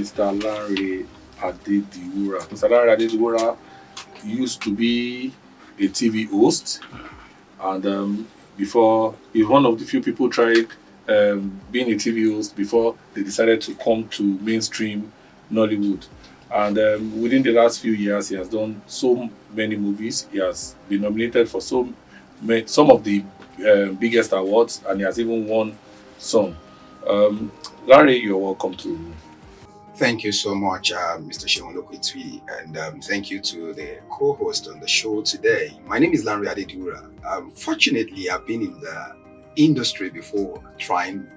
Mr. Lanre Adediwura. Mr. Lanre Adediwura used to be a TV host, and before he's one of the few people tried being a TV host before they decided to come to mainstream Nollywood. And within the last few years, he has done so many movies. He has been nominated for some of the biggest awards, and he has even won some. Lanre, you're welcome to. Thank you so much, Mr. Sheon Lokwitwi, and thank you to the co-host on the show today. My name is Lanre Adediwura. Fortunately, I've been in the industry before trying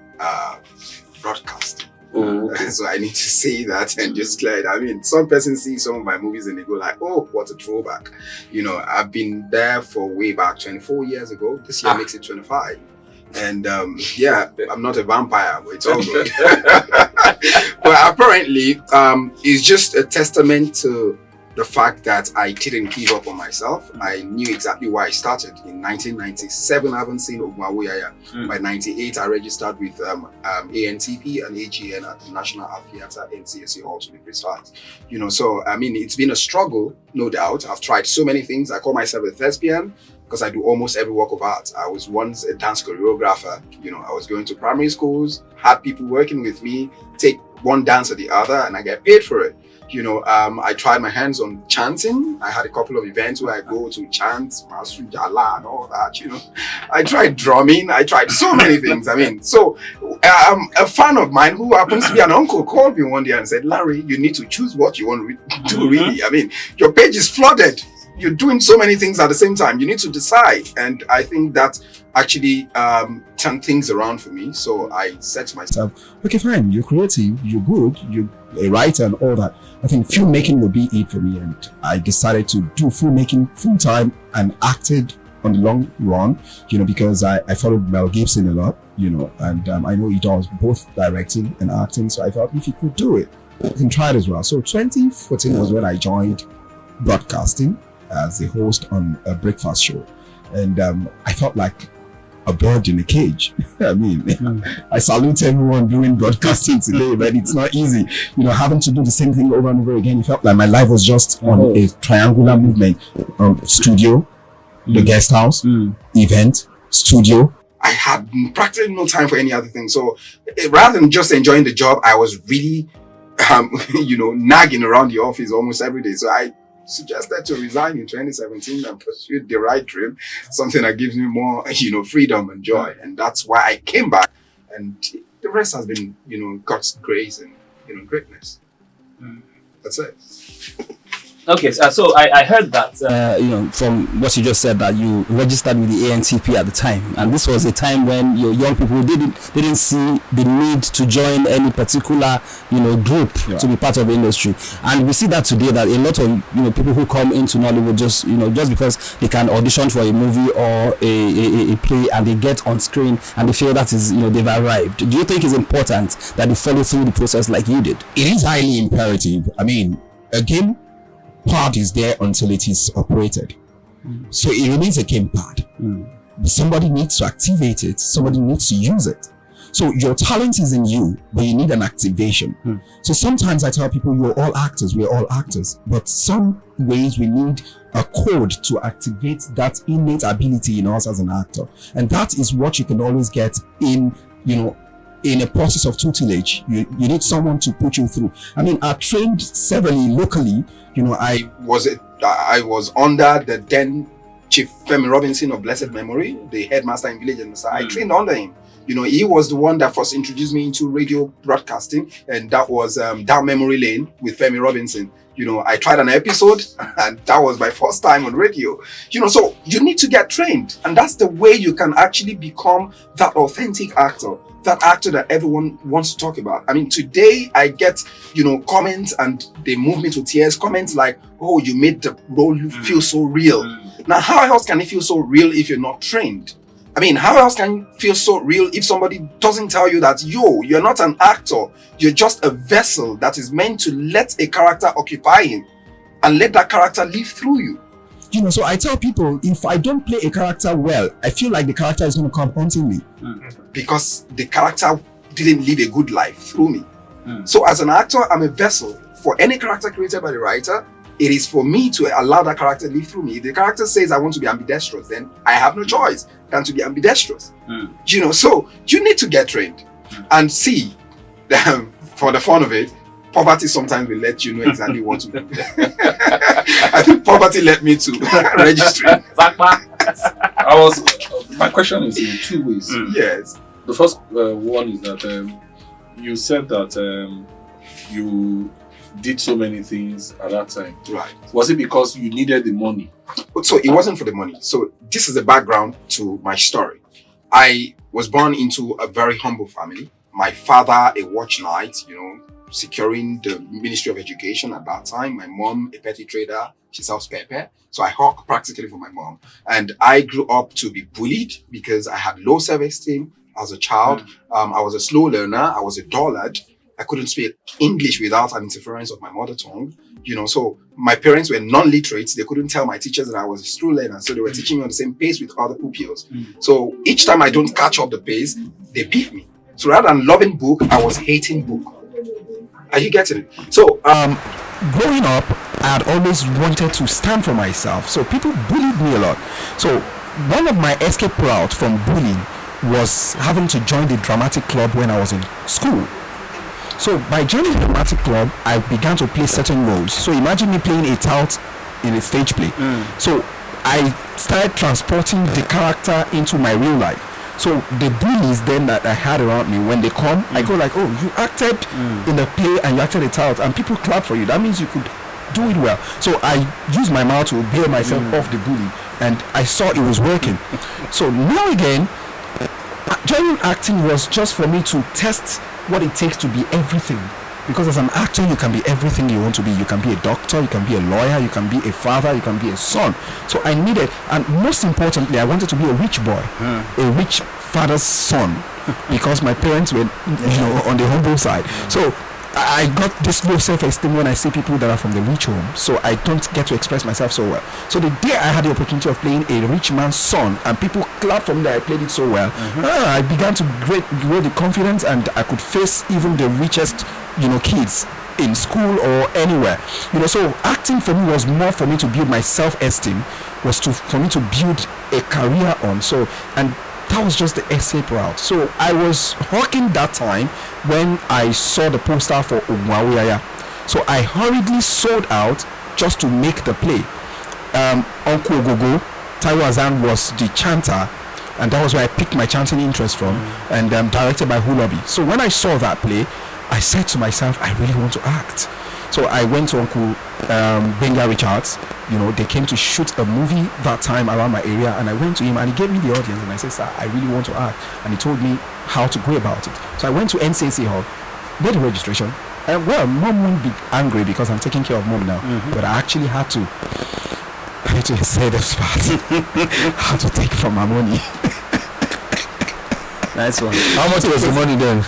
broadcasting. Okay. So I need to say that and just clear it. I mean, some persons see some of my movies and they go like, oh, what a throwback. You know, I've been there for way back 24 years ago. This year makes it 25. And yeah, I'm not a vampire, but it's all good. But apparently, it's just a testament to the fact that I didn't give up on myself. I knew exactly why I started. In 1997, I haven't seen Ogmawuyaya. By 98, I registered with ANTP and AGN at the National Art Theatre, NCSC Hall to be precise. You know, so I mean, it's been a struggle, no doubt. I've tried so many things. I call myself a thespian because I do almost every work of art. I was once a dance choreographer. You know, I was going to primary schools, had people working with me, take one dance or the other, and I get paid for it. You know, I tried my hands on chanting. I had a couple of events where I go to chant, Masu Jala and all that, you know. I tried drumming. I tried so many things. I mean, so a fan of mine who happens to be an uncle called me one day and said, Larry, you need to choose what you want to do, really. I mean, your page is flooded. You're doing so many things at the same time. You need to decide. And I think that actually turned things around for me. So I said to myself, okay, fine, you're creative, you're good, you're a writer and all that. I think filmmaking would be it for me. And I decided to do filmmaking full time and acted on the long run, you know, because I followed Mel Gibson a lot, you know, and I know he does both directing and acting. So I thought if he could do it, I can try it as well. So 2014 was when I joined broadcasting as a host on a breakfast show. And I felt like a bird in a cage. I mean, I salute everyone doing broadcasting today, but it's not easy. You know, having to do the same thing over and over again. It felt like my life was just on a triangular movement. Studio, the guest house, event, studio. I had practically no time for any other thing. So rather than just enjoying the job, I was really, you know, nagging around the office almost every day. So I suggested to resign in 2017 and pursue the right dream, something that gives me more, you know, freedom and joy. And that's why I came back. And the rest has been, you know, God's grace and, you know, greatness. That's it. Okay, so I heard that, you know, from what you just said, that you registered with the ANTP at the time, and this was a time when your young people didn't see the need to join any particular, you know, group to be part of the industry. And we see that today, that a lot of, you know, people who come into Nollywood just, you know, just because they can audition for a movie or a play and they get on screen and they feel that is, you know, they've arrived. Do you think it's important that they follow through the process like you did? It is highly imperative. I mean, again, pad is there until it is operated. So it remains a game pad. Somebody needs to activate it. Somebody needs to use it. So your talent is in you, but you need an activation. So sometimes I tell people, you're all actors, we're all actors. But some ways we need a code to activate that innate ability in us as an actor. And that is what you can always get in, you know, in a process of tutelage. You need someone to put you through. I mean, I trained severally locally. You know, I was under the then Chief Femi Robinson of blessed memory, the headmaster in Village and I trained under him. You know, he was the one that first introduced me into radio broadcasting, and that was Down Memory Lane with Femi Robinson. You know, I tried an episode and that was my first time on radio. You know, so you need to get trained, and that's the way you can actually become that authentic actor, that actor that everyone wants to talk about. I mean, today I get, you know, comments and they move me to tears. Comments like, oh, you made the role feel so real. Now, how else can it feel so real if you're not trained? I mean, how else can you feel so real if somebody doesn't tell you that, you're not an actor, you're just a vessel that is meant to let a character occupy him and let that character live through you? You know, so I tell people, if I don't play a character well, I feel like the character is going to come haunting me. Because the character didn't live a good life through me. So as an actor, I'm a vessel for any character created by the writer. It is for me to allow that character to live through me. If the character says I want to be ambidextrous, then I have no choice than to be ambidextrous. So you need to get trained and see, for the fun of it, poverty sometimes will let you know exactly what to do. I think poverty led me to registering. My question is in two ways. Yes. The first one is that you said that you did so many things at that time. Right. Was it because you needed the money? So it wasn't for the money. So this is the background to my story. I was born into a very humble family. My father, a watch knight, securing the Ministry of Education at that time. My mom, a petty trader. She sells pepper. So I hawk practically for my mom. And I grew up to be bullied because I had low self-esteem as a child. I was a slow learner. I was a dullard. I couldn't speak English without an interference of my mother tongue. So my parents were non-literate. They couldn't tell my teachers that I was a slow learner. So they were teaching me on the same pace with other pupils. So each time I don't catch up the pace, they beat me. So rather than loving book, I was hating book. Are you getting it? So growing up, I had always wanted to stand for myself. So people bullied me a lot. So one of my escape routes from bullying was having to join the dramatic club when I was in school. So by joining the dramatic club, I began to play certain roles. So imagine me playing a tout in a stage play. So I started transporting the character into my real life. So the bullies then that I had around me, when they come, I go like, oh, you acted in a play and you acted it out, and people clap for you. That means you could do it well. So I used my mouth to bail myself off the bully, and I saw it was working. So now again, joining acting was just for me to test what it takes to be everything. Because as an actor, you can be everything you want to be. You can be a doctor, you can be a lawyer, you can be a father, you can be a son. So I needed, and most importantly, I wanted to be a rich boy, a rich father's son, because my parents were, on the humble side. So I got this low self-esteem when I see people that are from the rich home. So I don't get to express myself so well. So the day I had the opportunity of playing a rich man's son and people clapped for me that I played it so well, I began to grow the confidence, and I could face even the richest, kids in school or anywhere. So acting for me was more for me to build my self-esteem, for me to build a career on. So, and that was just the escape route. So I was hawking that time when I saw the poster for Umwawiaya. So I hurriedly sold out just to make the play. Uncle Gogo, Taiwo Azan was the chanter, and that was where I picked my chanting interest from, and directed by Hulabi. So when I saw that play, I said to myself, I really want to act. So I went to Uncle Benga Richards. They came to shoot a movie that time around my area, and I went to him and he gave me the audience, and I said, sir, I really want to act. And he told me how to go about it. So I went to NCAC Hall, did the registration. And mom won't be angry because I'm taking care of mom now. But I actually had to say this part. How to take from my money. Nice one. How much was the money then?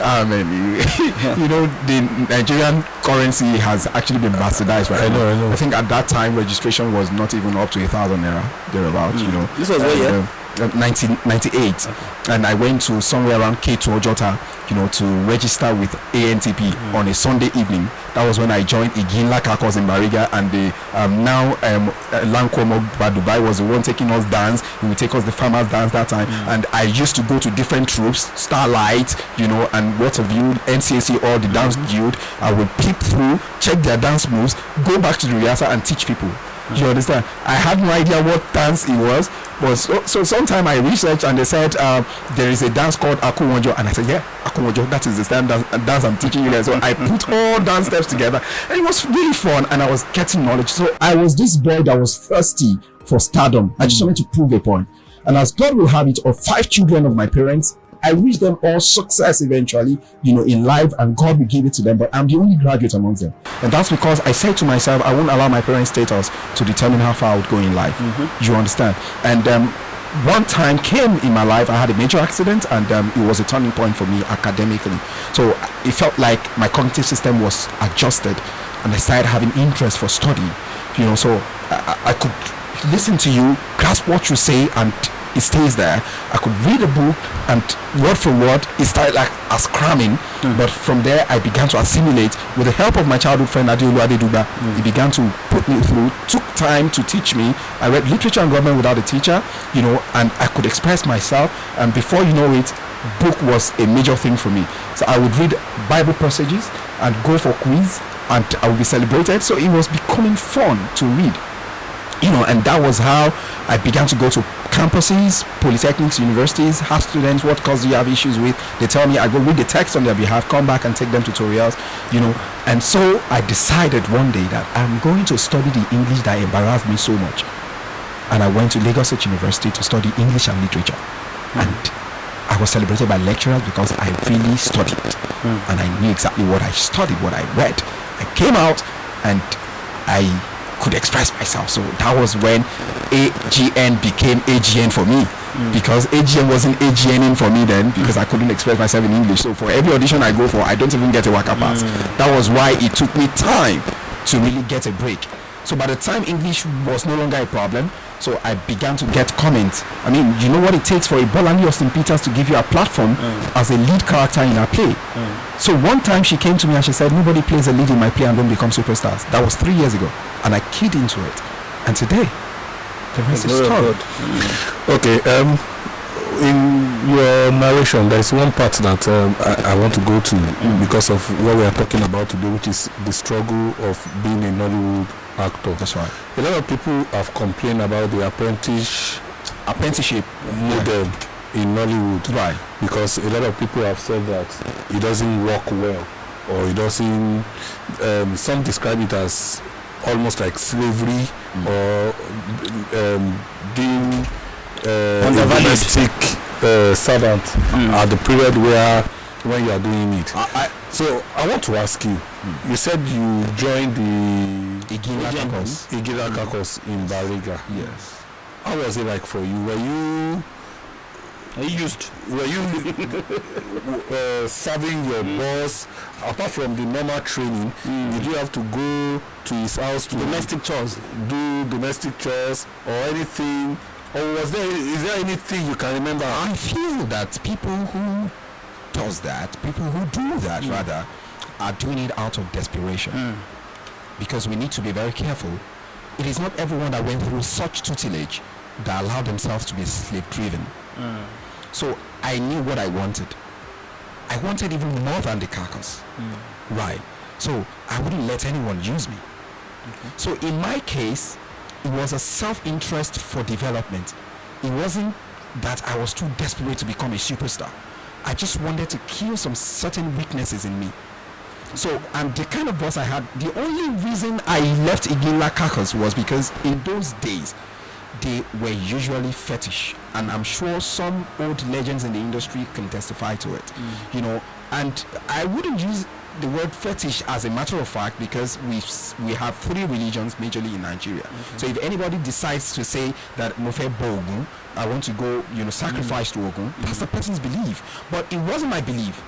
The Nigerian currency has actually been bastardized right now. I know. I think at that time registration was not even up to 1,000 naira thereabouts. This was what year? 1998, and I went to somewhere around K2 Ojota, to register with ANTP on a Sunday evening. That was when I joined Iginla Kakos in Bariga, and the now Lankomo Dubai was the one taking us dance. He would take us the farmers dance that time, and I used to go to different troops, Starlight, and what have you, NCAC or the dance guild. I would peep through, check their dance moves, go back to the rehearsal and teach people. You understand? I had no idea what dance it was, but so sometime I researched and they said there is a dance called Akunwojo, and I said, yeah, Akunwojo, that is the same dance I'm teaching you guys. So I put all dance steps together, and it was really fun, and I was getting knowledge. So I was this boy that was thirsty for stardom. I just wanted to prove a point. And as God will have it, of 5 children of my parents, I wish them all success eventually, in life, and God will give it to them, but I'm the only graduate amongst them. And that's because I said to myself, I won't allow my parents' status to determine how far I would go in life. You understand? And one time came in my life, I had a major accident, and it was a turning point for me academically. So it felt like my cognitive system was adjusted, and I started having interest for study. So I could listen to you, grasp what you say, and it stays there. I could read a book, and word for word, it started like as cramming. But from there, I began to assimilate with the help of my childhood friend Lanre Adediwura. He began to put me through, took time to teach me. I read literature and government without a teacher, and I could express myself. And before you know it, book was a major thing for me. So I would read Bible passages and go for quiz, and I would be celebrated. So it was becoming fun to read. And that was how I began to go to campuses, polytechnics, universities, ask students, what course do you have issues with? They tell me, I go read the text on their behalf, come back and take them tutorials, And so I decided one day that I'm going to study the English that embarrassed me so much. And I went to Lagos State University to study English and literature. And I was celebrated by lecturers because I really studied. And I knew exactly what I studied, what I read. I came out and I could express myself. So that was when AGN became AGN for me, because AGN wasn't AGNing for me then, because I couldn't express myself in English. So for every audition I go for, I don't even get a waka pass. That was why it took me time to really get a break. So by the time English was no longer a problem, so I began to get comments. I mean, you know what it takes for a Bolanle Austin Peters to give you a platform as a lead character in a play. So one time she came to me and she said, nobody plays a lead in my play and don't become superstars. That was 3 years ago. And I keyed into it. And today, the rest is story. Okay, in your narration, there is one part that I want to go to because of what we are talking about today, which is the struggle of being a Nollywood actor. That's right. A lot of people have complained about the apprenticeship model in Nollywood, right? Because a lot of people have said that it doesn't work well, or it doesn't. Some describe it as almost like slavery, or being a domestic servant at the period when you are doing it. So I want to ask you. You said you joined the Igila course in Bariga. Yes. How was it like for you? Were you serving your boss apart from the normal training? Did you have to go to his house to do domestic chores or anything? Or is there anything you can remember? I feel that people who do that rather are doing it out of desperation, because we need to be very careful. It is not everyone that went through such tutelage that allowed themselves to be slave driven. So I knew what I wanted. I wanted even more than the carcass, right? So I wouldn't let anyone use me. So in my case, it was a self-interest for development. It wasn't that I was too desperate to become a superstar. I just wanted to kill some certain weaknesses in me. So, and the kind of boss I had, the only reason I left Igila Carcass was because in those days, they were usually fetish. And I'm sure some old legends in the industry can testify to it. And I wouldn't use the word fetish as a matter of fact, because we have 3 religions majorly in Nigeria. So if anybody decides to say that Mofe Bogun, I want to go, sacrifice to Ogun, that's the person's belief. But it wasn't my belief.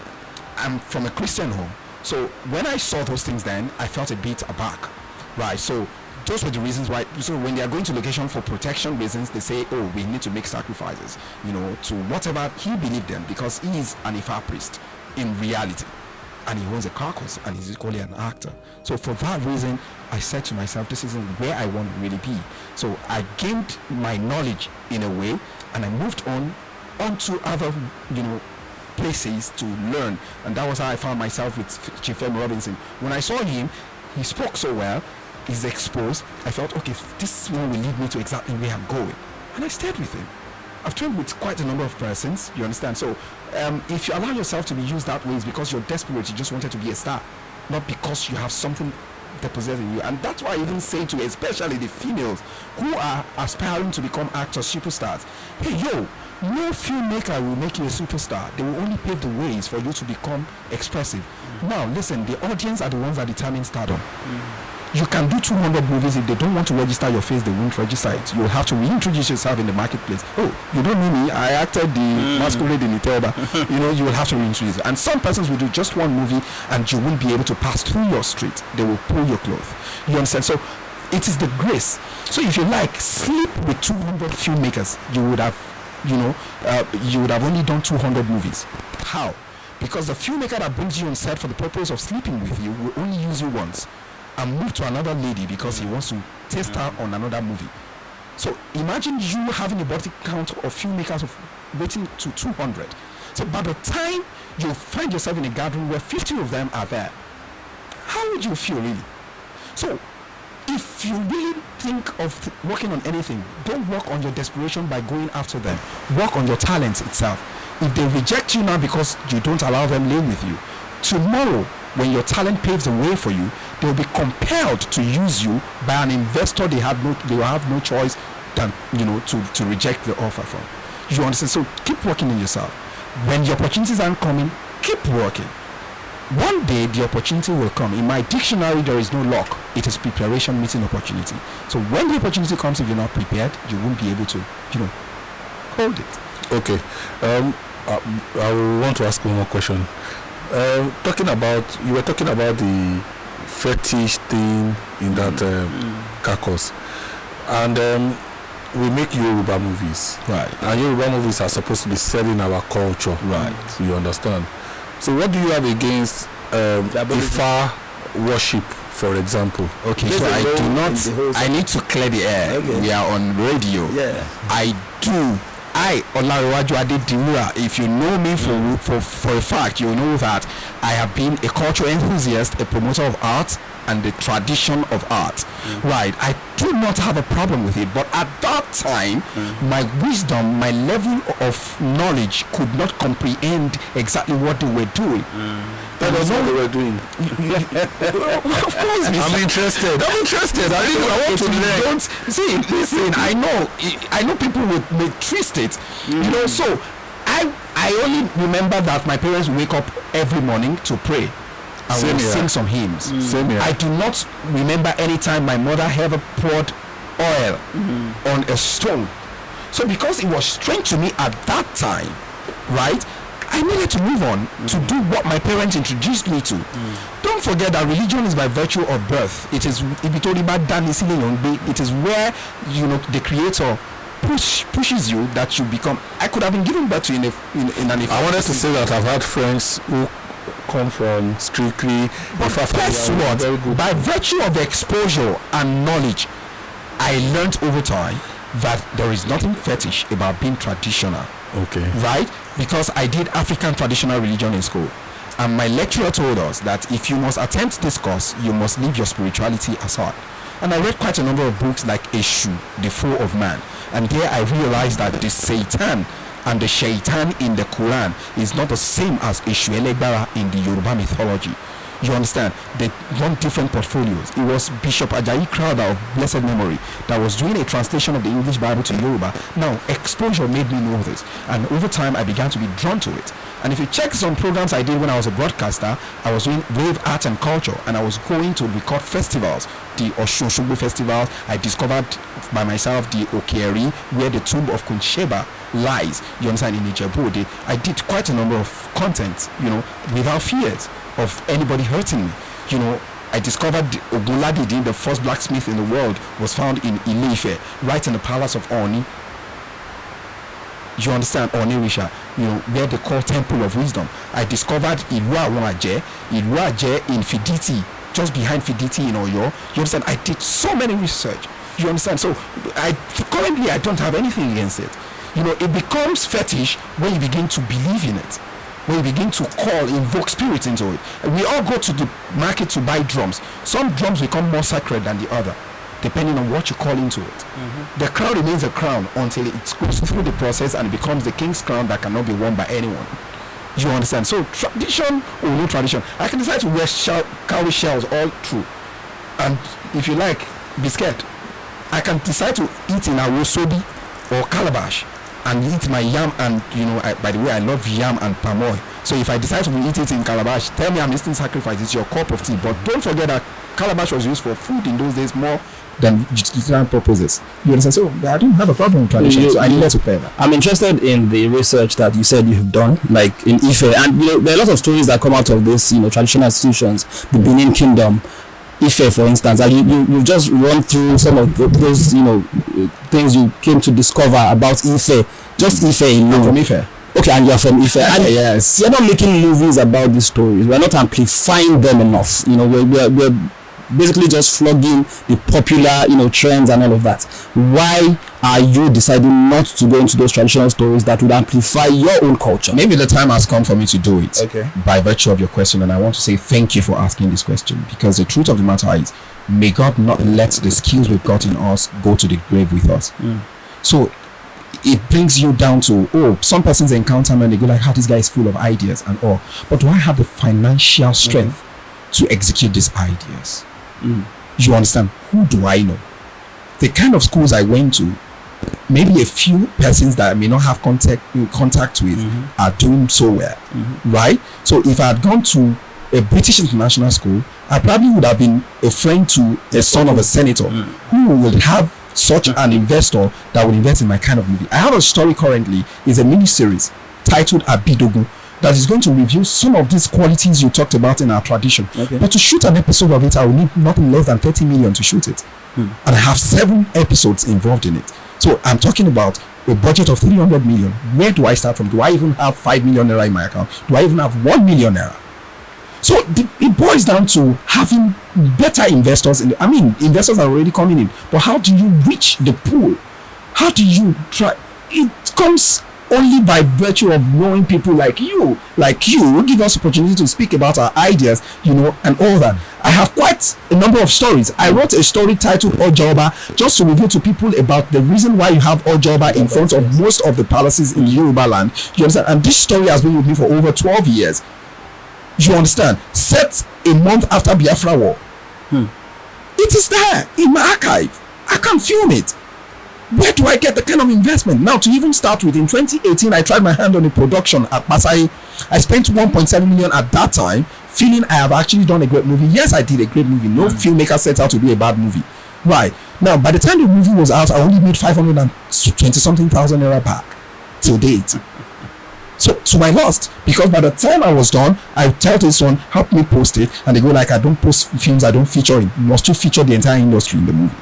I'm from a Christian home. So when I saw those things then, I felt a bit aback. Right, so those were the reasons why. So when they are going to location for protection reasons, they say, oh, we need to make sacrifices, to whatever he believed in, because he is an Ifa priest in reality. And he owns a carcass, and he's equally an actor. So for that reason, I said to myself, this isn't where I want to really be. So I gained my knowledge in a way, and I moved onto other, places to learn. And that was how I found myself with Chief M. Robinson. When I saw him, he spoke so well, he's exposed. I felt, okay, this one will lead me to exactly where I'm going. And I stayed with him. I've trained with quite a number of persons, you understand? So if you allow yourself to be used that way, it's because you're desperate, you just wanted to be a star, not because you have something deposited in you. And that's why I even say to especially the females who are aspiring to become actors, superstars, hey, no filmmaker will make you a superstar. They will only pave the ways for you to become expressive. Now, listen, the audience are the ones that determine stardom. You can do 200 movies. If they don't want to register your face, they won't register it. You'll have to reintroduce yourself in the marketplace. Oh, you don't know me? I acted the masquerade in Itelba. You will have to reintroduce it. And some persons will do just one movie and you won't be able to pass through your street. They will pull your cloth. You understand? So it is the grace. So if you sleep with 200 filmmakers, you would have you would have only done 200 movies. How? Because the filmmaker that brings you on set for the purpose of sleeping with you will only use you once and move to another lady because he wants to test her on another movie. So imagine you having a body count of filmmakers of waiting to 200. So by the time you find yourself in a gathering where 50 of them are there, how would you feel really? So if you really think of working on anything, don't work on your desperation by going after them. Work on your talent itself. If they reject you now because you don't allow them lay with you, tomorrow when your talent paves the way for you, they will be compelled to use you by an investor they will have no choice than to reject the offer from. You understand? So keep working on yourself. When the opportunities aren't coming, keep working. One day the opportunity will come. In my dictionary there is no luck. It is preparation meeting opportunity. So when the opportunity comes, if you're not prepared, you won't be able to hold it. Okay. I want to ask one more question. You were talking about the fetish thing in that carcass, and we make Yoruba movies, right? And Yoruba movies are supposed to be selling our culture, right? You understand? So what do you have against Ifa worship, for example? Okay, so I need to clear the air. Okay. We are on radio. Yeah. Lanre Adediwura, if you know me for a fact, you know that I have been a cultural enthusiast, a promoter of art and the tradition of art. Right, I do not have a problem with it, but at that time my wisdom, my level of knowledge could not comprehend exactly what they were doing. That was what they were doing. Of course, I'm interested. I want to learn. Listen, I know people may twist it. So I only remember that my parents wake up every morning to pray. I will sing some hymns. Same here. I do not remember any time my mother ever poured oil on a stone. So because it was strange to me at that time, right, I needed to move on to do what my parents introduced me to. Don't forget that religion is by virtue of birth. It is where the Creator pushes you that you become. I could have been given birth to in an. I wanted to say that I've had friends who come from strictly. But guess what? By virtue of exposure and knowledge, I learned over time that there is nothing fetish about being traditional. Okay. Right? Because I did African traditional religion in school. And my lecturer told us that if you must attempt this course, you must leave your spirituality aside. And I read quite a number of books like Eshu, the Foe of Man. And there I realized that the Satan and the Shaitan in the Quran is not the same as Eshu Elegbara in the Yoruba mythology. You understand? They run different portfolios. It was Bishop Ajayi Crowther of blessed memory that was doing a translation of the English Bible to Yoruba. Now, exposure made me know this. And over time, I began to be drawn to it. And if you check some programs I did when I was a broadcaster, I was doing wave art and culture. And I was going to record festivals. The Oshun Festival, I discovered by myself the Okeeri, where the tomb of Kunsheba lies. You understand? In Ijebu, I did quite a number of content, without fears of anybody hurting me. I discovered Ogunladidi, the first blacksmith in the world, was found in Ile-Ife, right in the palace of Oni. You understand? Onirisha, where they call Temple of Wisdom. I discovered Ilu Aje in Fiditi, just behind Fiditi in Oyo. You understand? I did so many research. You understand? So currently I don't have anything against it. It becomes fetish when you begin to believe in it. When you begin to invoke spirit into it. We all go to the market to buy drums. Some drums become more sacred than the other, depending on what you call into it. The crown remains a crown until it goes through the process and it becomes the king's crown that cannot be worn by anyone. You understand? So tradition or no tradition, I can decide to wear cowrie shells all through. And if you like, biscuit, I can decide to eat in a wosobi or calabash and eat my yam, and by the way, I love yam and palm oil. So if I decide to eat it in calabash, tell me I'm eating sacrifice. It's your cup of tea. But don't forget that calabash was used for food in those days more than utilitarian purposes. You understand? So I didn't have a problem with tradition. So I needed to pay that. I'm interested in the research that you said you've done, like in Ife, and there are a lot of stories that come out of this, traditional institutions, the Benin Kingdom. Ife, for instance, and you just run through some of those things you came to discover about Ife, just Ife alone. From Ife. Okay, and you're from Ife. And yes. You're not making movies about these stories. We're not amplifying them enough. We're basically just flogging the popular, trends and all of that. Why are you deciding not to go into those traditional stories that would amplify your own culture? Maybe the time has come for me to do it. Okay. By virtue of your question, and I want to say thank you for asking this question, because the truth of the matter is, may God not let the skills we've got in us go to the grave with us. So it brings you down to, some persons encounter me and they go like, this guy is full of ideas and all. But do I have the financial strength to execute these ideas? You understand? Who do I know? The kind of schools I went to, maybe a few persons that I may not have contact with are doing so well, right? So if I had gone to a British international school, I probably would have been a friend to the son of a senator who would have such an investor that would invest in my kind of movie. I have a story currently, it's a mini series titled Abidogun, that is going to review some of these qualities you talked about in our tradition. But to shoot an episode of it, I will need nothing less than 30 million to shoot it. And I have 7 episodes involved in it. So I'm talking about a budget of 300 million. Where do I start from? Do I even have 5 million naira in my account? Do I even have 1 million naira? So it boils down to having better investors. Investors are already coming in. But how do you reach the pool? How do you try? It comes only by virtue of knowing people like you who give us opportunity to speak about our ideas, and all that. I have quite a number of stories. I wrote a story titled Ojoba just to reveal to people about the reason why you have Ojoba in front of most of the palaces in Yoruba land. You understand? And this story has been with me for over 12 years. You understand? Set a month after Biafra War. It is there in my archive. I can film it. Where do I get the kind of investment? Now, to even start with, in 2018, I tried my hand on a production at Pasai. I spent 1.7 million at that time, feeling I have actually done a great movie. Yes, I did a great movie. No filmmaker set out to do a bad movie. Right. Now, by the time the movie was out, I only made 520-something thousand naira back till date. So, to my loss, because by the time I was done, I tell this one, help me post it, and they go like, I don't post films I don't feature in. Must you feature the entire industry in the movie?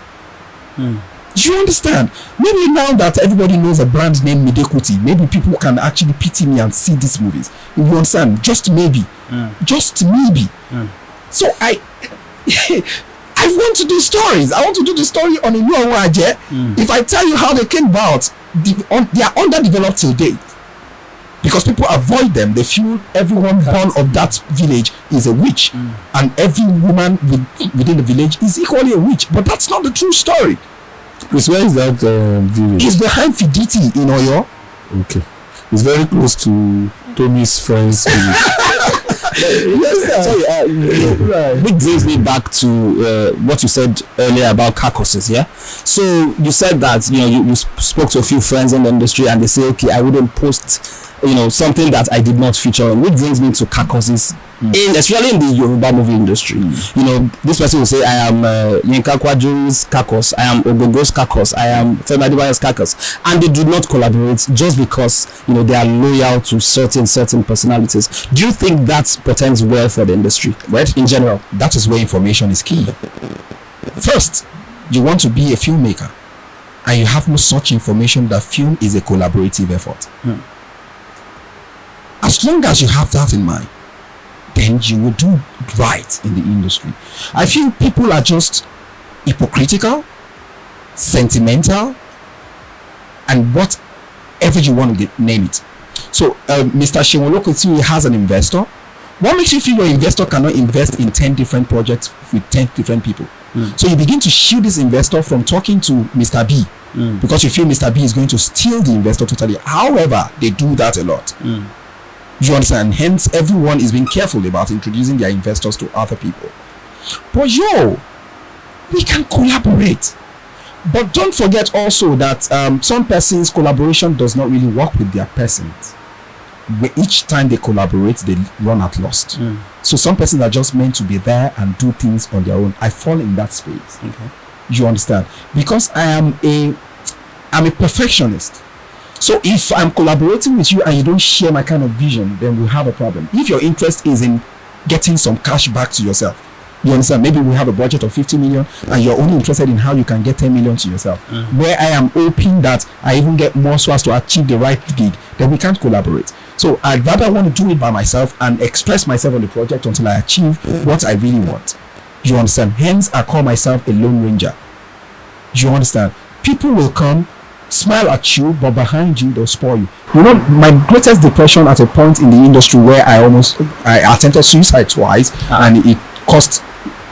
Do you understand? Maybe now that everybody knows a brand name Midekuti, maybe people can actually pity me and see these movies. You understand? Just maybe. Just maybe. So I want to do stories. I want to do the story on a new Awaje. If I tell you how they came about, they are underdeveloped till date. Because people avoid them. They feel everyone born of that village is a witch. And every woman within the village is equally a witch. But that's not the true story. Chris, where is that village? It's behind Fiditi in Oyo. Okay. It's very close to Tommy's friend's village. Which brings me back to what you said earlier about carcasses, yeah? So you said that, you spoke to a few friends in the industry and they say, okay, I wouldn't post, something that I did not feature on, which brings me to carcasses. Especially in the Yoruba movie industry, this person will say, I am Yinka Kwaju's carcass, I am Ogogo's carcass, I am Femi Adebayo's carcass, and they do not collaborate just because they are loyal to certain personalities. Do you think that portends well for the industry? Well, in general, that is where information is key. First, you want to be a filmmaker, and you have no such information that film is a collaborative effort. As long as you have that in mind, then you will do right in the industry. I feel people are just hypocritical, sentimental, and whatever you want to name it. So Mr. Shewolokoti has an investor. What makes you feel your investor cannot invest in 10 different projects with 10 different people? So you begin to shield this investor from talking to Mr. B because you feel Mr. B is going to steal the investor totally. However, they do that a lot. You understand? Hence, everyone is being careful about introducing their investors to other people. But we can collaborate. But don't forget also that some persons' collaboration does not really work with their persons. Each time they collaborate, they run at lost. So some persons are just meant to be there and do things on their own. I fall in that space. Okay. You understand? Because I'm a perfectionist. So if I'm collaborating with you and you don't share my kind of vision, then we'll have a problem. If your interest is in getting some cash back to yourself, You understand? Maybe we have a budget of 50 million and you're only interested in how you can get 10 million to yourself. Where I am hoping that I even get more so as to achieve the right gig, then we can't collaborate. So I'd rather want to do it by myself and express myself on the project until I achieve what I really want. You understand? Hence, I call myself a lone ranger. You understand? People will come, smile at you, but behind you, they'll spoil you. You know, my greatest depression at a point in the industry where I attempted suicide twice, and it cost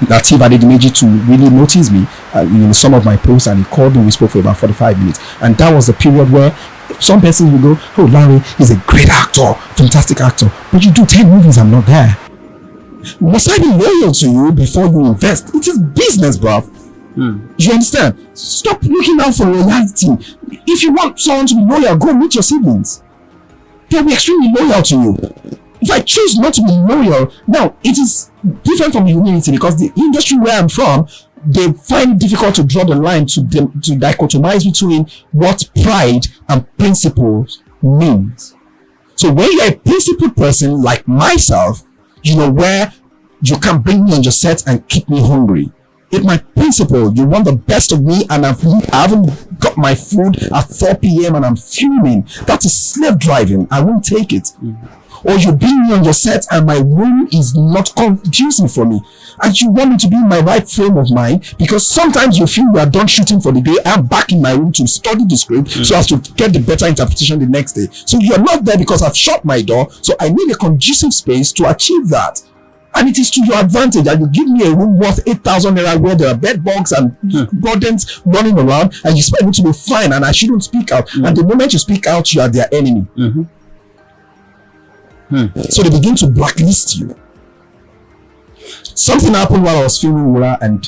Lateef Adediwura to really notice me in some of my posts, and he called me. We spoke for about 45 minutes, and that was the period where some persons will go, "Oh, Lanre is a great actor, fantastic actor, but you do 10 movies, I'm not there." Must I be loyal to you before you invest? It is business, bruv. You understand? Stop looking out for loyalty. If you want someone to be loyal, go meet your siblings. They'll be extremely loyal to you. If I choose not to be loyal, now it is different from humility, because the industry where I'm from, they find it difficult to draw the line to dichotomize between what pride and principles means. So when you're a principled person like myself, you know, where you can bring me on your set and keep me hungry. If my principle, you want the best of me and I haven't got my food at 4 p.m. and I'm fuming, that is slave driving. I won't take it. Or you bring me on your set and my room is not conducive for me, and you want me to be in my right frame of mind, because sometimes you feel you are done shooting for the day. I'm back in my room to study the script so as to get the better interpretation the next day. So you're not there because I've shut my door, so I need a conducive space to achieve that. And it is to your advantage that you give me a room worth 8,000 naira where there are bed bugs and rodents running around, and you expect me to be fine and I shouldn't speak out. And the moment you speak out, you are their enemy. So they begin to blacklist you. Something happened while I was filming Wura, and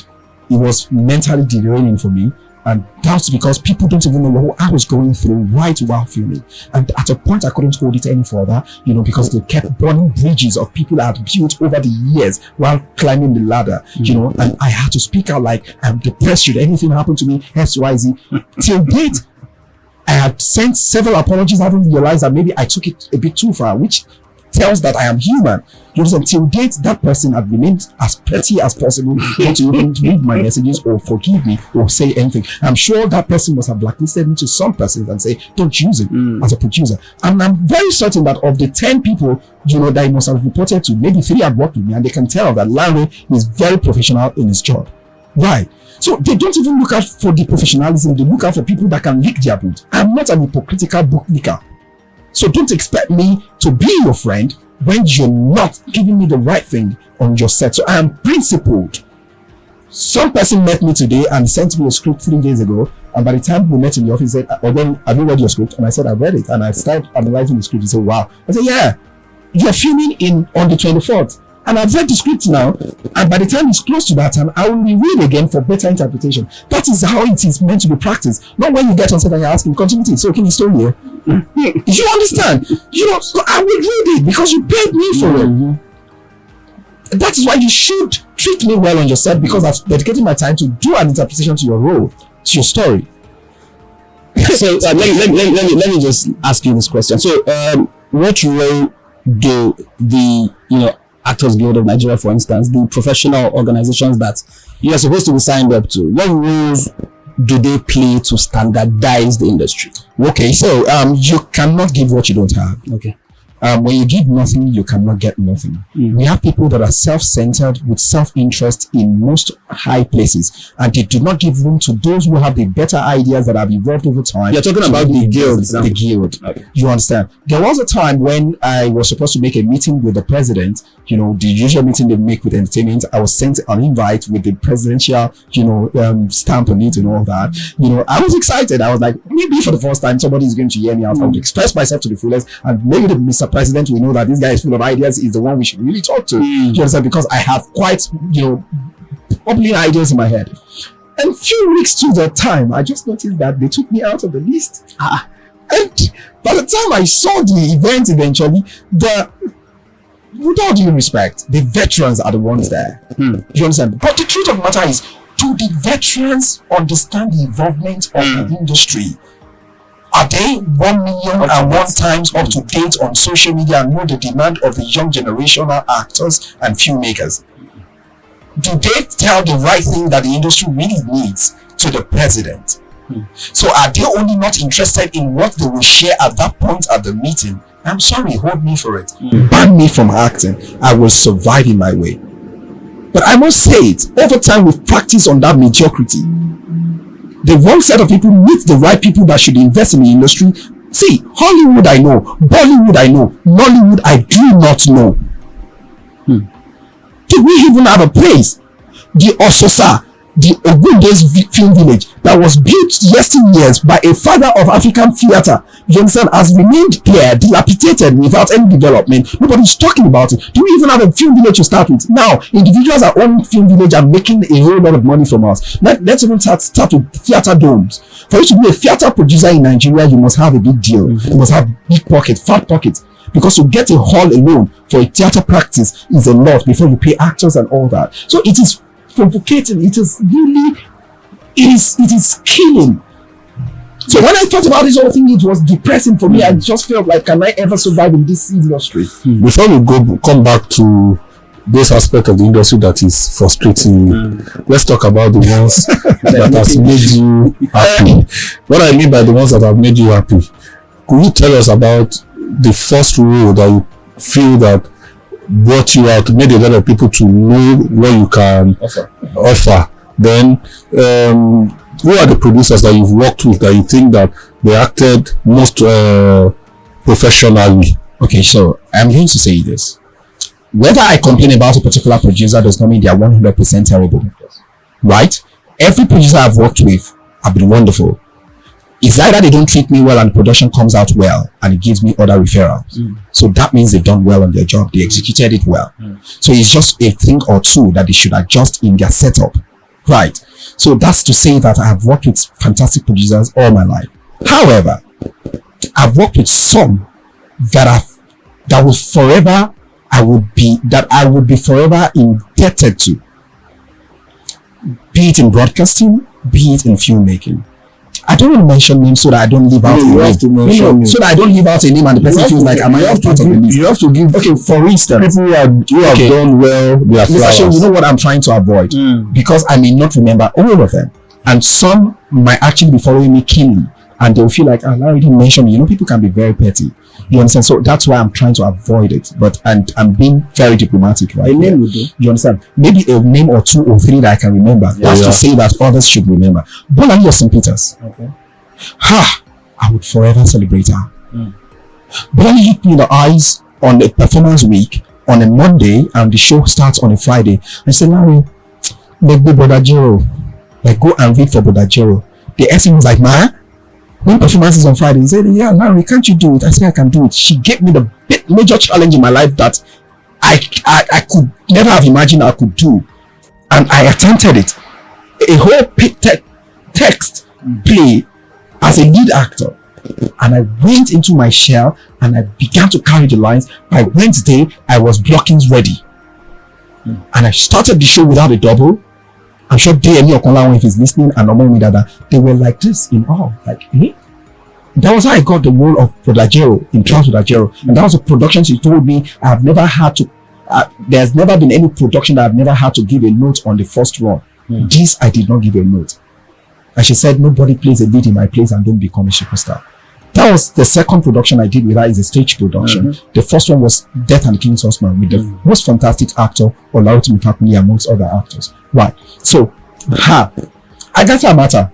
it was mentally derailing for me. And that's because people don't even know what I was going through right while filming. And at a point, I couldn't hold it any further, you know, because they kept burning bridges of people I had built over the years while climbing the ladder, you know, and I had to speak out like, I'm depressed, should anything happen to me, XYZ. Till date, I had sent several apologies, having realized that maybe I took it a bit too far, which tells that I am human. Until date, that person had remained as petty as possible, not to even read my messages or forgive me or say anything. I'm sure that person must have blacklisted me to some persons and say, don't use it as a producer. And I'm very certain that of the 10 people, you know, that he must have reported to, maybe 3 had worked with me, and they can tell that Lanre is very professional in his job. Right. So they don't even look out for the professionalism, they look out for people that can lick their boot. I'm not an hypocritical book licker. So don't expect me to be your friend when you're not giving me the right thing on your set. So I am principled. Some person met me today and sent me a script 3 days ago, and by the time we met in the office, he said, "Have you read your script?" And I said, "I've read it." And I started analyzing the script. He said, "Wow." I said, "Yeah, you're filming on the 24th. And I've read the script now, and by the time it's close to that time, I will reread again for better interpretation." That is how it is meant to be practiced. Not when you get on set and you're asking continuity. So can you story here? You understand? You know, so I will read it because you paid me for it. That is why you should treat me well on your set, because I've dedicated my time to do an interpretation to your role, to your story. So let me just ask you this question. So what role do the Actors Guild of Nigeria, for instance, the professional organizations that you are supposed to be signed up to, what roles do they play to standardize the industry? Okay, so you cannot give what you don't have. Okay. When you give nothing, you cannot get nothing. We have people that are self-centered with self-interest in most high places, and they do not give room to those who have the better ideas that have evolved over time. You're talking about the guild. The guild. Okay. You understand? There was a time when I was supposed to make a meeting with the president, you know, the usual meeting they make with entertainment. I was sent an invite with the presidential, stamp on it and all that. You know, I was excited. I was like, maybe for the first time somebody is going to hear me out. I would express myself to the fullest, and maybe the Mr. President will know that this guy is full of ideas, is the one we should really talk to. You understand? Because I have quite, bubbling ideas in my head. And a few weeks to the time, I just noticed that they took me out of the list. And by the time I saw the event eventually, with all due respect, the veterans are the ones there. You understand? But the truth of the matter is, do the veterans understand the involvement of the industry? Are they 1 million and 1 times up to date on social media and know the demand of the young generational actors and filmmakers? do they tell the right thing that the industry really needs to the president? So are they only not interested in what they will share at that point at the meeting? I'm sorry, hold me for it. Ban me from acting. I will survive in my way. But I must say it, over time we've practiced on that mediocrity. The wrong set of people meet the right people that should invest in the industry. See, Hollywood I know, Bollywood I know, Nollywood I do not know. Do we even have a place? The Ososa, the Ogunde's film village that was built years by a father of African theatre, you understand, has remained there, dilapidated without any development. Nobody's talking about it. Do we even have a film village to start with? Now, individuals are owning film village and making a whole lot of money from us. Let's even start with theatre domes. For you to be a theatre producer in Nigeria, you must have a big deal. You must have big pockets, fat pockets. Because to get a hall alone for a theatre practice is a lot before you pay actors and all that. So it is provocating. It is really, it is killing. So when I thought about this whole thing, it was depressing for me. I just felt like, can I ever survive in this industry? Before we come back to this aspect of the industry that is frustrating you, let's talk about the ones that has made you happy. What I mean by the ones that have made you happy, could you tell us about the first role that you feel that brought you out, made a lot of people to know what you can offer? Then who are the producers that you've worked with that you think that they acted most professionally? Okay, so I'm going to say this. Whether I complain about a particular producer does not mean they are 100% terrible. Right? Every producer I've worked with have been wonderful. It's either they don't treat me well and the production comes out well and it gives me other referrals. So that means they've done well on their job. They executed it well. So it's just a thing or two that they should adjust in their setup. Right? So that's to say that I have worked with fantastic producers all my life. However, I've worked with some that I would be forever indebted to. Be it in broadcasting, be it in filmmaking. I don't want to mention names so that I don't leave out a name. So that I don't leave out a name and the person feels like, am I not part of the list? You have to give, okay, for instance, people who have done well, they are flowers. You know what I'm trying to avoid? Because I may not remember all of them. And some might actually be following me keenly. And they'll feel like, I already mentioned, you know, people can be very petty. You understand? So that's why I'm trying to avoid it. But I'm being very diplomatic, right? A name will do. You understand? Maybe a name or two or three that I can remember. That's to say that others should remember. Bolani or St. Peters. Okay. I would forever celebrate her. Bolani hit me in the eyes on a performance week on a Monday and the show starts on a Friday. I said, Lanre, like Brother Jero. Like go and read for Brother Jero. The SM was like, man, when performance is on Friday, he said, yeah, Lanre, can't you do it? I said, I can do it. She gave me the major challenge in my life that I could never have imagined I could do. And I attempted it. A whole text play as a lead actor. And I went into my shell and I began to carry the lines. By Wednesday, I was blockings ready. And I started the show without a double. I'm sure D.M.E. Okonlawo, if he's listening, and Omo Midada, they were like this in awe. Like, that was how I got the role of Brother Jero in Trans Brother Jero. And that was a production she told me I've never had to, there's never been any production that I've never had to give a note on the first run. This, I did not give a note. And she said, nobody plays a lead in my place and don't become a superstar. That was the second production I did with her, is a stage production. The first one was Death and the King's Horseman with the most fantastic actor, Olaotimi Fakuni, amongst other actors. Right. So, Agatha Amata,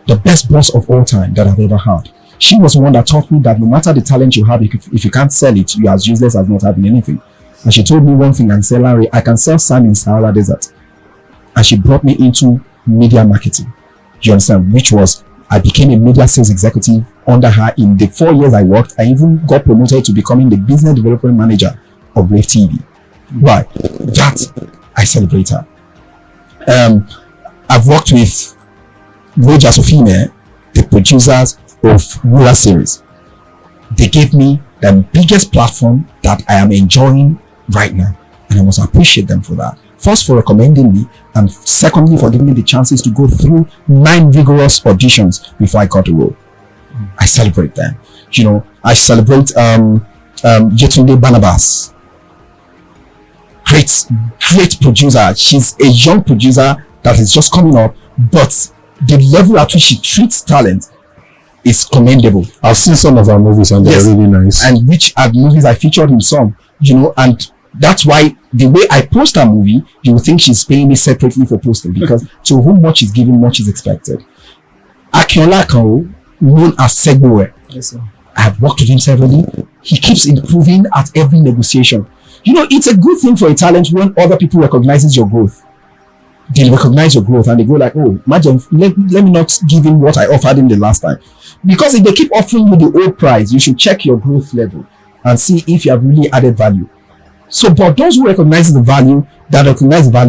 the best boss of all time that I've ever had. She was the one that taught me that no matter the talent you have, if you can't sell it, you are as useless as not having anything. And she told me one thing and said, Lanre, I can sell sand in Sahara Desert. And she brought me into media marketing. You understand? Which was, I became a media sales executive under her. In the 4 years I worked, I even got promoted to becoming the business development manager of Brave TV. Right. That, I celebrate her. I've worked with Roger Sofime, the producers of Wura series. They gave me the biggest platform that I am enjoying right now. And I must appreciate them for that. First, for recommending me, and secondly, for giving me the chances to go through 9 rigorous auditions before I got the role. I celebrate them. You know, I celebrate Yetunde Barnabas. great producer. She's a young producer that is just coming up, but the level at which she treats talent is commendable. I've seen some of her movies and they're really nice. And which are movies I featured in some, and that's why the way I post a movie, you will think she's paying me separately for posting, because to whom much is given, much is expected. Akinola Akanwo, known as Segbowe. Yes, sir. I have worked with him severally. He keeps improving at every negotiation. It's a good thing for a talent when other people recognizes your growth. They recognize your growth and they go like, oh, imagine, let me not give him what I offered him the last time. Because if they keep offering you the old price, you should check your growth level and see if you have really added value. So, but those who recognize the value,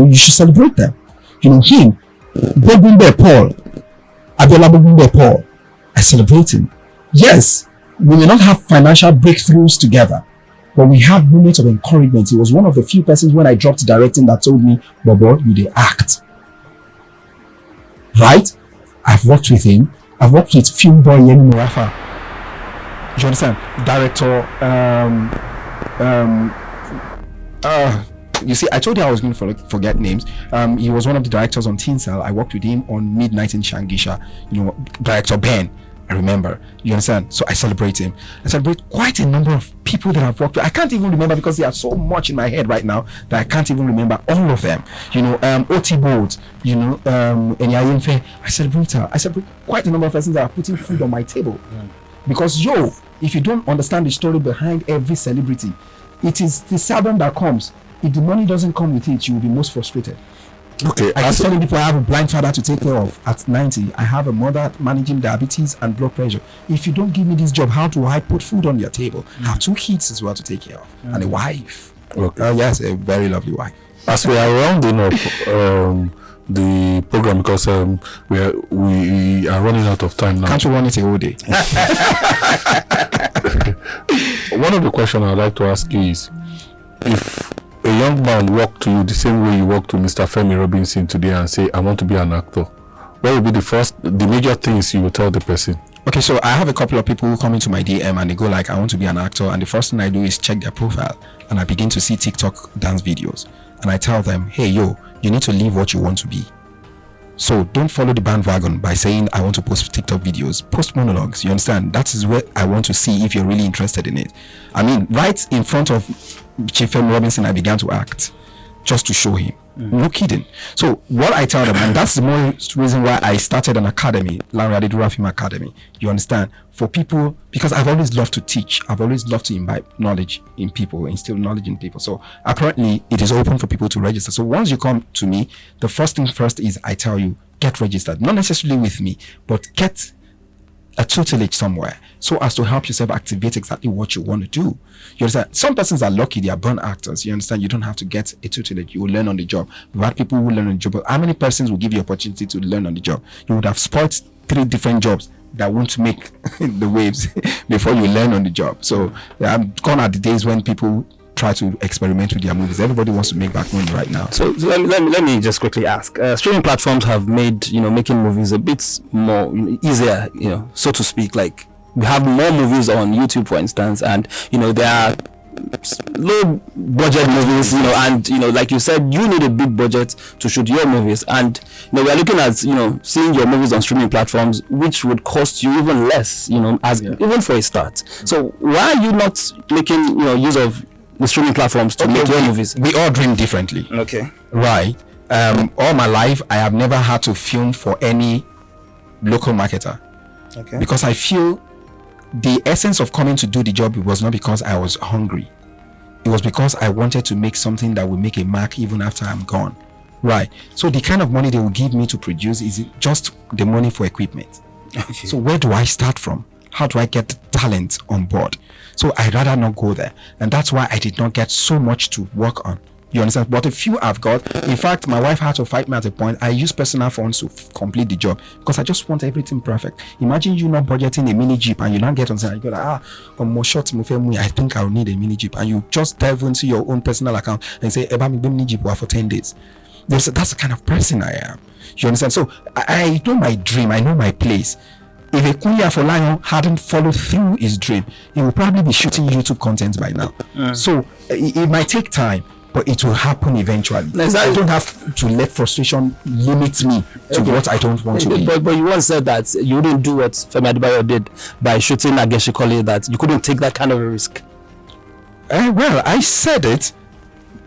you should celebrate them. Him, Bobumbe Paul, Abiola Bobumbe Paul, I celebrate him. Yes, we may not have financial breakthroughs together, but we have moments of encouragement. He was one of the few persons when I dropped directing that told me, Bobo, you dey act. Right? I've worked with him. I've worked with film boy Yemi Murafa. You understand? Director, you see, I told you I was going to forget names. He was one of the directors on Teen Cell. I worked with him on Midnight in Shangisha. Director Ben. I remember. You understand? So I celebrate him. I celebrate quite a number of people that I've worked with. I can't even remember because they are so much in my head right now that I can't even remember all of them. O.T. Bold, Enyayemfe. I celebrate her. I celebrate quite a number of persons that are putting food on my table. Because if you don't understand the story behind every celebrity, it is the seldom that comes. If the money doesn't come with it, you will be most frustrated. Okay. I keep telling people I have a blind father to take care of at 90. I have a mother managing diabetes and blood pressure. If you don't give me this job, how do I put food on your table? I have 2 kids as well to take care of and a wife. Okay. Yes, a very lovely wife. As we are rounding up the program, because we are running out of time now. Can't you run it a whole day? One of the questions I'd like to ask you is, if a young man walked to you the same way you walked to Mr. Femi Robinson today and say, I want to be an actor, what would be the major things you will tell the person? Okay, so I have a couple of people who come into my DM and they go like, I want to be an actor, and the first thing I do is check their profile and I begin to see TikTok dance videos, and I tell them, hey, you need to live what you want to be. So don't follow the bandwagon by saying I want to post TikTok videos. Post monologues. You understand? That is where I want to see if you're really interested in it. I mean, right in front of Chief Femi Robinson, I began to act just to show him. No kidding. So what I tell them, and that's the most reason why I started an academy, Lanre Adediwura Film Academy. You understand? For people, because I've always loved to teach. I've always loved to imbibe knowledge in people, instill knowledge in people. So apparently it is open for people to register. So once you come to me, the first thing first is I tell you, get registered. Not necessarily with me, but get a tutelage somewhere so as to help yourself activate exactly what you want to do. You understand? Some persons are lucky, they are born actors. You understand? You don't have to get a tutelage. You will learn on the job. We've had people who learn on the job. But how many persons will give you opportunity to learn on the job? You would have spoiled 3 different jobs that won't make the waves before you learn on the job. So I'm gone at the days when people try to experiment with their movies. Everybody wants to make back money right now. So let me just quickly ask. Streaming platforms have made making movies a bit more easier, so to speak. Like, we have more movies on YouTube, for instance, and there are low budget movies, and like you said, you need a big budget to shoot your movies, and we are looking at seeing your movies on streaming platforms, which would cost you even less, even for a start. So why are you not making use of the streaming platforms to make your movies? We all dream differently. Okay. Right. All my life, I have never had to film for any local marketer. Okay. Because I feel the essence of coming to do the job was not because I was hungry. It was because I wanted to make something that will make a mark even after I'm gone. Right. So the kind of money they will give me to produce is just the money for equipment. Okay. So where do I start from? How do I get the talent on board? So I'd rather not go there. And that's why I did not get so much to work on. You understand? But a few I've got. In fact, my wife had to fight me at a point. I use personal funds to complete the job because I just want everything perfect. Imagine you not budgeting a mini Jeep and you not get on something. You go like, more short, I think I'll need a mini Jeep. And you just dive into your own personal account and say, Eba, me mini Jeep for 10 days. That's the kind of person I am. You understand? So I know my dream. I know my place. If a Kunya for Lion hadn't followed through his dream, he would probably be shooting YouTube content by now. So it might take time, but it will happen eventually. Exactly. I don't have to let frustration limit me to what I don't want to be. But you once said that you wouldn't do what Femi Adebayo did by shooting Ageshikole, that you couldn't take that kind of a risk. Well, I said it,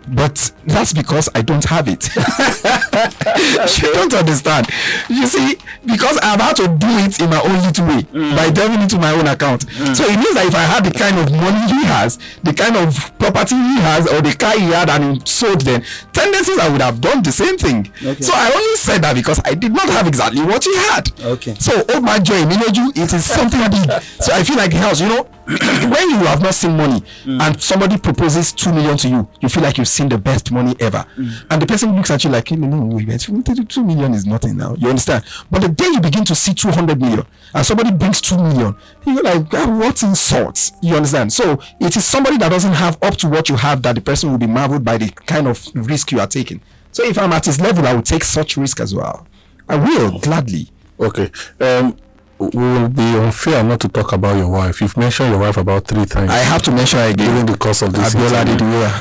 but that's because I don't have it. You don't understand. You see, because I've had to do it in my own little way by delving into my own account. So it means that if I had the kind of money he has, the kind of property he has, or the car he had and he sold, then tendencies I would have done the same thing. Okay. So I only said that because I did not have exactly what he had. Okay. So oh my joy, it is something big. So I feel like the house, when you have not seen money and somebody proposes 2 million to you, you feel like you've seen the best money ever. And the person looks at you like, no, 2 million is nothing now. You understand? But the day you begin to see 200 million and somebody brings 2 million, you're like, what insults? You understand? So it is somebody that doesn't have up to what you have that the person will be marveled by the kind of risk you are taking. So if I'm at his level, I will take such risk as well. I will, gladly. Okay. It will be unfair not to talk about your wife. You've mentioned your wife about 3 times. I have to mention her again. During the course of this Lanre Adediwura.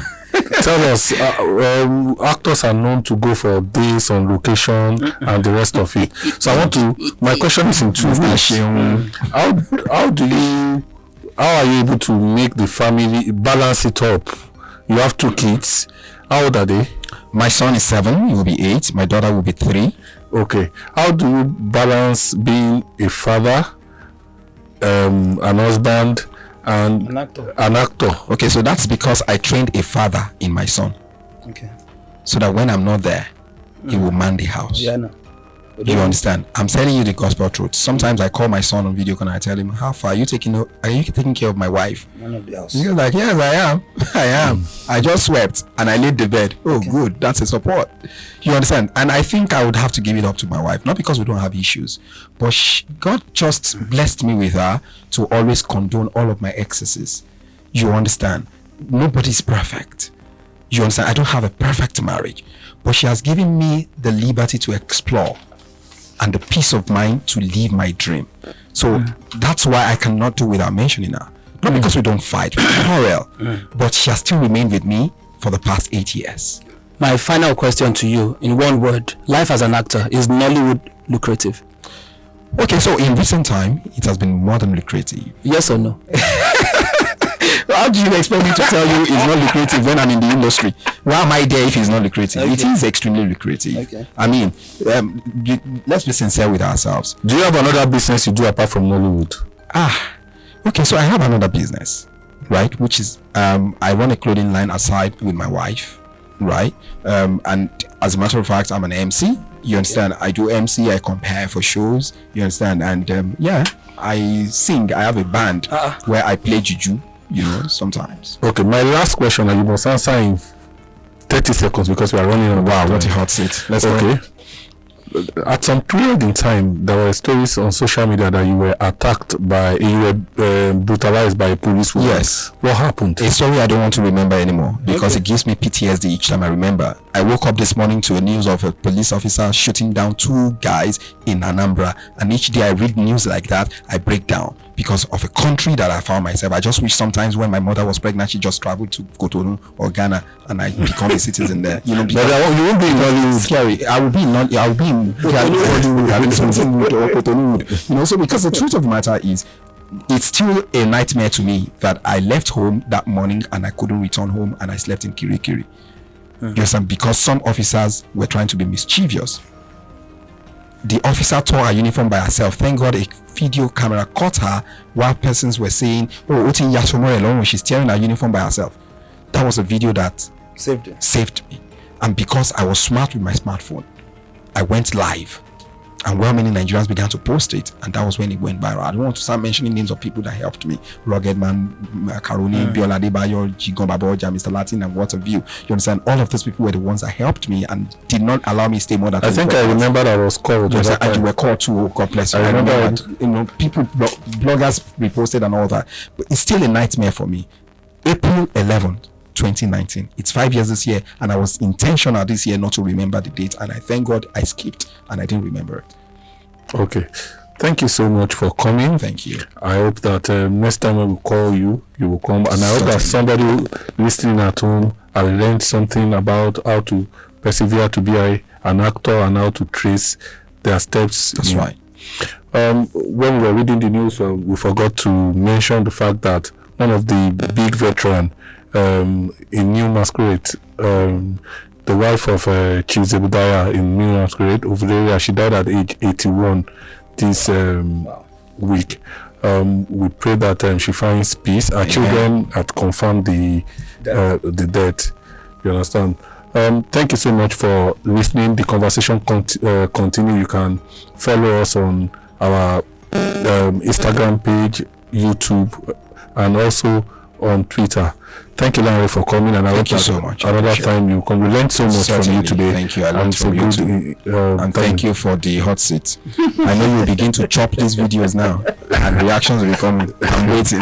Tell us, actors are known to go for days on location and the rest of it. So my question is in 2 ways. How are you able to make the family balance it up? You have 2 kids. How old are they? My son is 7, he will be 8. My daughter will be 3. Okay. How do you balance being a father, an husband, and an actor? Okay, so that's because I trained a father in my son. Okay. So that when I'm not there, he will man the house. Yeah, no. You understand? I'm telling you the gospel truth. Sometimes I call my son on video call and I tell him, how far are you taking care of my wife? None of the house. He's like, yes, I am. I just swept and I laid the bed. Oh, okay. Good. That's a support. You understand? And I think I would have to give it up to my wife, not because we don't have issues, but God just blessed me with her to always condone all of my excesses. You understand? Nobody's perfect. You understand? I don't have a perfect marriage, but she has given me the liberty to explore and the peace of mind to live my dream. So that's why I cannot do without mentioning her. Not because we don't fight, we quarrel, but she has still remained with me for the past 8 years. My final question to you, in one word: life as an actor, is Nollywood lucrative? Okay, so in recent time, it has been more than lucrative. Yes or no? How do you expect me to tell you it's not lucrative when I'm in the industry? Why am I there if it's not lucrative? Okay. It is extremely lucrative. Okay. I mean, let's be sincere with ourselves. Do you have another business you do apart from Nollywood? Okay, so I have another business, right? Which is, I run a clothing line aside with my wife, right? And as a matter of fact, I'm an MC. You understand? I do MC, I compare for shows. You understand? And I sing. I have a band where I play juju. Sometimes. Okay, my last question, and you must answer in 30 seconds because we are running out. Wow, what a hot seat. Let's go. At some period in time, there were stories on social media that you were brutalized by a police woman. Yes. What happened? A story I don't want to remember anymore because it gives me PTSD each time I remember. I woke up this morning to a news of a police officer shooting down 2 guys in Anambra, and each day I read news like that, I break down because of a country that I found myself. I just wish sometimes when my mother was pregnant, she just traveled to Cotonou or Ghana and I become a citizen there. But you won't be in Hollywood. Scary. I will be in Hollywood, something or Cotonou. So because the truth of the matter is, it's still a nightmare to me that I left home that morning and I couldn't return home and I slept in Kirikiri. Yes, and because some officers were trying to be mischievous. The officer tore her uniform by herself. Thank God a video camera caught her while persons were saying, Otin Yasomore alone, she's tearing her uniform by herself. That was a video that saved me. And because I was smart with my smartphone, I went live. And well-meaning Nigerians began to post it, and that was when it went viral. I don't want to start mentioning names of people that helped me. Rugged Man, Karuni, Biola Adebayo, Jigon Baboja, Mr. Latin, and what have you. You understand? All of those people were the ones that helped me and did not allow me to stay more than 24 hours. I remember that I was called. And you were called too, God bless you. I remember that, people, bloggers reposted and all that. But it's still a nightmare for me. April 11th. 2019. It's 5 years this year, and I was intentional this year not to remember the date, and I thank God I skipped and I didn't remember it. Okay, thank you so much for coming. Thank you. I hope that next time when we call you, you will come, and I hope that somebody listening at home I learned something about how to persevere to be an actor and how to trace their steps. That's right. When we were reading the news, we forgot to mention the fact that one of the big veteran in New Masquerade, the wife of Chief Zebediah in New Masquerade, Overeria, she died at age 81 this week. We pray that she finds peace. Our children had confirmed the death. You understand? Thank you so much for listening. The conversation continue. You can follow us on our Instagram page, YouTube, and also on Twitter. Thank you, Lanre, for coming, and I hope you so much. Another time you come. We learned so much from you today. Thank you. I learned from you too. And thank you for the hot seat. I know you'll begin to chop these videos now, and reactions will be coming. I'm waiting.